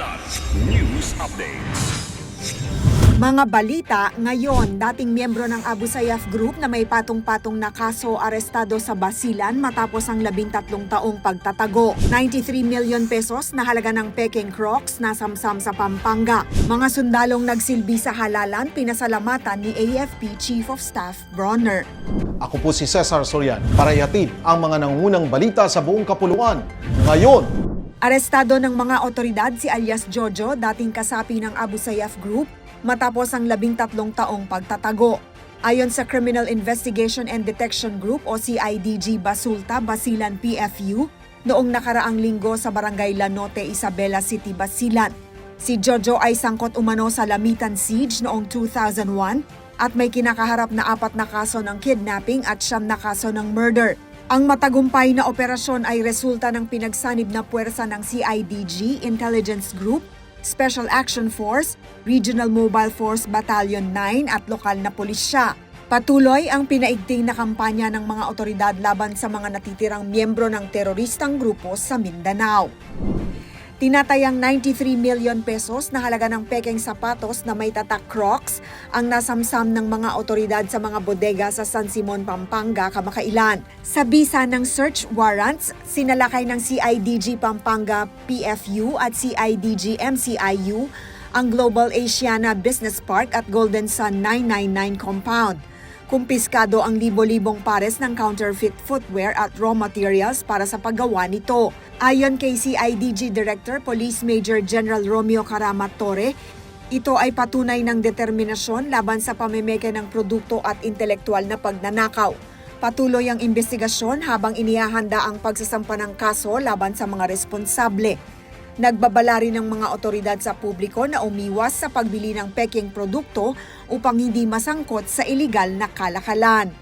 Kidlat News Updates. Mga balita ngayon, dating miyembro ng Abu Sayyaf Group na may patong-patong na kaso arestado sa Basilan matapos ang 13 taong pagtatago. 93 million pesos na halaga ng Peking Crocs na samsam sa Pampanga. Mga sundalong nagsilbi sa halalan, pinasalamatan ni AFP Chief of Staff Bronner. Ako po si Cesar Sorian para ihatid ang mga nangungunang balita sa buong kapuluan. Ngayon, Arestado ng mga otoridad si alias Jojo, dating kasapi ng Abu Sayyaf Group, matapos ang 13 taong pagtatago. Ayon sa Criminal Investigation and Detection Group o CIDG Basulta, Basilan PFU, noong nakaraang linggo sa Barangay Lanote, Isabela City, Basilan. Si Jojo ay sangkot umano sa Lamitan Siege noong 2001 at may kinakaharap na 4 na kaso ng kidnapping at 9 na kaso ng murder. Ang matagumpay na operasyon ay resulta ng pinagsanib na puwersa ng CIDG, Intelligence Group, Special Action Force, Regional Mobile Force Battalion 9 at lokal na pulisya. Patuloy ang pinaigting na kampanya ng mga otoridad laban sa mga natitirang miyembro ng teroristang grupo sa Mindanao. Tinatayang 93 million pesos na halaga ng Peking sapatos na may tatak Crocs ang nasamsam ng mga otoridad sa mga bodega sa San Simon, Pampanga kamakailan. Sa bisa ng search warrants, sinalakay ng CIDG Pampanga PFU at CIDG MCIU ang Global Asiana Business Park at Golden Sun 999 compound. Kumpiskado ang libo-libong pares ng counterfeit footwear at raw materials para sa paggawa nito. Ayon kay CIDG Director Police Major General Romeo Karamat Torre, ito ay patunay ng determinasyon laban sa pamimeke ng produkto at intelektual na pagnanakaw. Patuloy ang investigasyon habang inihahanda ang pagsasampa ng kaso laban sa mga responsable. Nagbabala rin ng mga otoridad sa publiko na umiwas sa pagbili ng Peking produkto upang hindi masangkot sa iligal na kalakalan.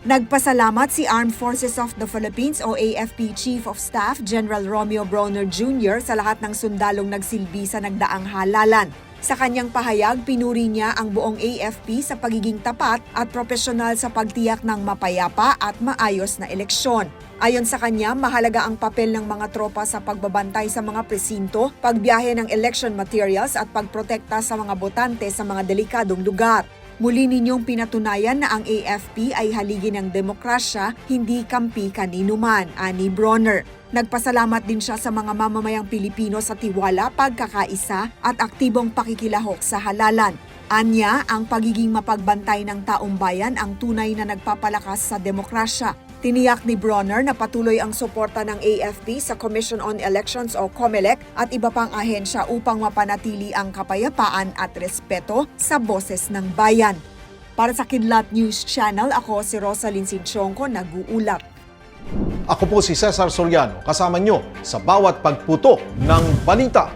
Nagpasalamat si Armed Forces of the Philippines o AFP Chief of Staff General Romeo Bronner Jr. sa lahat ng sundalong nagsilbi sa nagdaang halalan. Sa kanyang pahayag, pinuri niya ang buong AFP sa pagiging tapat at propesyonal sa pagtiyak ng mapayapa at maayos na eleksyon. Ayon sa kanya, mahalaga ang papel ng mga tropa sa pagbabantay sa mga presinto, pagbiyahe ng election materials at pagprotekta sa mga botante sa mga delikadong lugar. Muli ninyong pinatunayan na ang AFP ay haligi ng demokrasya, hindi kampi kaninuman, ani Bronner. Nagpasalamat din siya sa mga mamamayang Pilipino sa tiwala, pagkakaisa at aktibong pakikilahok sa halalan. Anya, ang pagiging mapagbantay ng taong bayan ang tunay na nagpapalakas sa demokrasya. Tiniyak ni Bronner na patuloy ang suporta ng AFP sa Commission on Elections o COMELEC at iba pang ahensya upang mapanatili ang kapayapaan at respeto sa boses ng bayan. Para sa Kidlat News Channel, ako si Rosalyn Sinchonko, nag-uulat. ako po si Cesar Soriano, kasama nyo sa bawat pagputo ng balita.